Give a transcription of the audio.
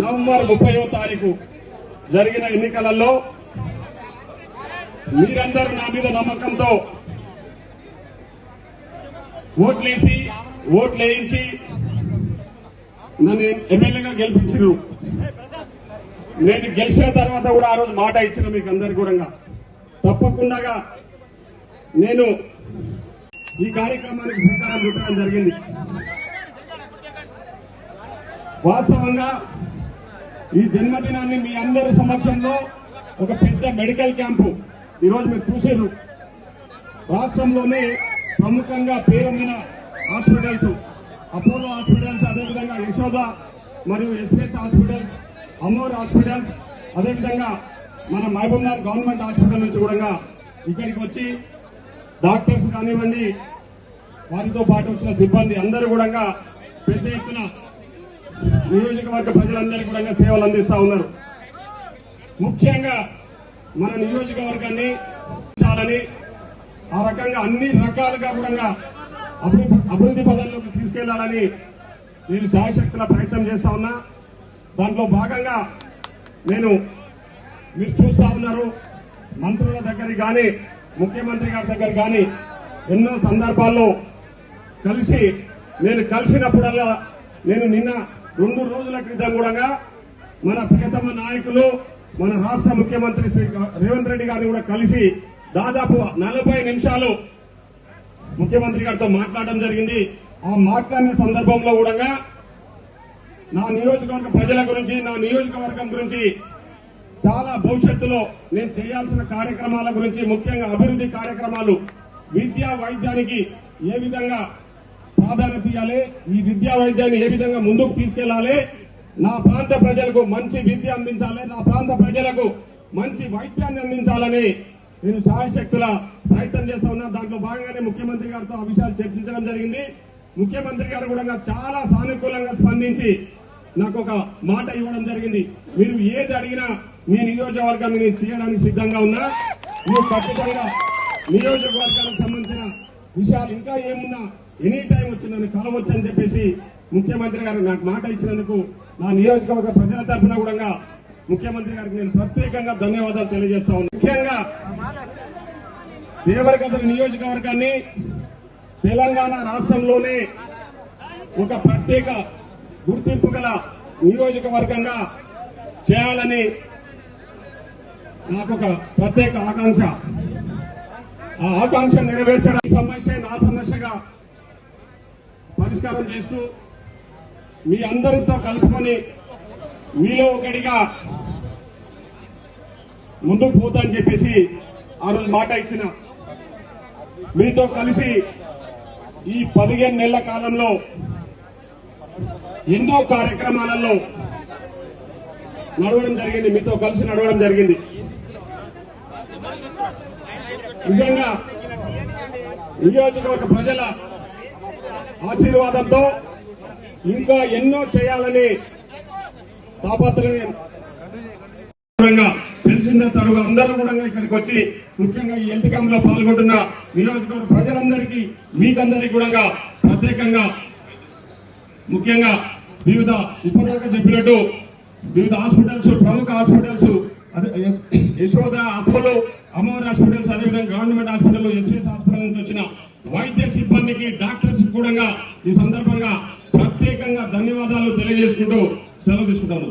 November 30వ తారీఖు జరిగిన ఎన్నికలలో మీరందరూ నా మీద నమ్మకంతో ఓట్లు వేయించి నన్ను ఎమ్మెల్యేగా గెలిపించారు. నేను గెలిచిన తర్వాత కూడా ఆ రోజు మాట ఇచ్చిన మీకు అందరికి కూడా తప్పకుండా నేను ఈ కార్యక్రమానికి శ్రీకారం చుట్టడం జరిగింది. వాస్తవంగా ఈ జన్మదినాన్ని మీ అందరి సమక్షంలో ఒక పెద్ద మెడికల్ క్యాంపు ఈరోజు మీరు చూసారు. రాష్ట్రంలోనే ప్రముఖంగా పేరొందిన హాస్పిటల్స్ అపోలో హాస్పిటల్స్, అదేవిధంగా యశోద మరియు ఎస్ఎస్ హాస్పిటల్స్, అమోర్ హాస్పిటల్స్, అదేవిధంగా మన మహబూబ్నగర్ గవర్నమెంట్ హాస్పిటల్ నుంచి కూడా ఇక్కడికి వచ్చి డాక్టర్స్ కానివ్వండి, వారితో పాటు వచ్చిన సిబ్బంది అందరూ కూడా పెద్ద ఎత్తున నియోజకవర్గ ప్రజలందరికీ కూడా సేవలు అందిస్తా ఉన్నారు. ముఖ్యంగా మన నియోజకవర్గాన్ని చాలని ఆ రకంగా అన్ని రకాలుగా కూడా అభివృద్ధి పదంలోకి తీసుకెళ్లాలని నేను శాయశక్తుల ప్రయత్నం చేస్తా ఉన్నా. దాంట్లో భాగంగా మీరు చూస్తా ఉన్నారు, మంత్రుల దగ్గరికి కానీ ముఖ్యమంత్రి గారి దగ్గర కానీ ఎన్నో సందర్భాల్లో నేను కలిసినప్పుడల్లా నేను నిన్న 2 రోజుల క్రితం కూడా మన ప్రియతమ నాయకులు మన రాష్ట్ర ముఖ్యమంత్రి శ్రీ రేవంత్ రెడ్డి గారిని కూడా కలిసి దాదాపు 40 నిమిషాలు ముఖ్యమంత్రి గారితో మాట్లాడడం జరిగింది. ఆ మాట్లాడిన సందర్భంలో కూడా నా నియోజకవర్గ ప్రజల గురించి, నా నియోజకవర్గం గురించి, చాలా భవిష్యత్తులో నేను చేయాల్సిన కార్యక్రమాల గురించి, ముఖ్యంగా అభివృద్ధి కార్యక్రమాలు, విద్యా వైద్యానికి ఏ విధంగా ప్రాధాన్యత ఇవ్వాలి, ఈ విద్యా వైద్యాన్ని ఏ విధంగా ముందుకు తీసుకెళ్లాలి, నా ప్రాంత ప్రజలకు మంచి విద్య అందించాలి, నా ప్రాంత ప్రజలకు మంచి వైద్యాన్ని అందించాలని నేను శాయశక్తుల ప్రయత్నం చేస్తా ఉన్నా. దాంట్లో భాగంగానే ముఖ్యమంత్రి గారితో ఆ విషయాలు చర్చించడం జరిగింది. ముఖ్యమంత్రి గారు కూడా చాలా సానుకూలంగా స్పందించి నాకు ఒక మాట ఇవ్వడం జరిగింది. మీరు ఏది అడిగినా మీ నియోజకవర్గాన్ని నేను చేయడానికి సిద్ధంగా ఉన్నా, మీరు ఖచ్చితంగా నియోజకవర్గానికి సంబంధించిన విషయాలు ఇంకా ఏమున్నా ఎనీ టైం వచ్చి నన్ను కలవచ్చు అని చెప్పేసి ముఖ్యమంత్రి గారు నాకు మాట ఇచ్చినందుకు నా నియోజకవర్గ ప్రజల తరఫున కూడా ముఖ్యమంత్రి గారికి నేను ప్రత్యేకంగా ధన్యవాదాలు తెలియజేస్తా ఉన్నాను. ముఖ్యంగా దేవరకద్ర నియోజకవర్గాన్ని తెలంగాణ రాష్ట్రంలోనే ఒక ప్రత్యేక గుర్తింపు గల నియోజకవర్గంగా చేయాలని నాకు ఒక ప్రత్యేక ఆకాంక్ష. ఆ ఆకాంక్ష నెరవేర్చడం ఈ సమస్య నా సమస్యగా పరిష్కారం చేస్తూ మీ అందరితో కలుపుకొని మీలో ఒకటిగా ముందుకు పోతా అని చెప్పేసి ఆ రోజు మాట ఇచ్చిన. మీతో కలిసి ఈ 15 నెలల కాలంలో ఎన్నో కార్యక్రమాలలో నడవడం జరిగింది, మీతో కలిసి నడవడం జరిగింది. నిజంగా నియోజకవర్గ ప్రజల ఆశీర్వాదంతో ఇంకా ఎన్నో చేయాలని తాపత్రయం తెలిసిన తరువు అందరూ కూడా ఇక్కడికి వచ్చి ముఖ్యంగా ఈ హెల్త్ క్యాంప్ లో పాల్గొంటున్న నియోజకవర్గ ప్రజలందరికీ మీకందరికీ కూడా ప్రత్యేకంగా ముఖ్యంగా వివిధ ఇప్పటిదాకా చెప్పినట్టు వివిధ హాస్పిటల్స్, ప్రముఖ hospitals, Yashoda, Apollo, Amor hospitals, అదేవిధంగా గవర్నమెంట్ హాస్పిటల్, ఎస్ఎస్ హాస్పిటల్ నుంచి వచ్చిన వైద్య సిబ్బందికి, డాక్టర్స్ కూడా ఈ సందర్భంగా ప్రత్యేకంగా ధన్యవాదాలు తెలియజేసుకుంటూ సెలవు తీసుకుంటాను.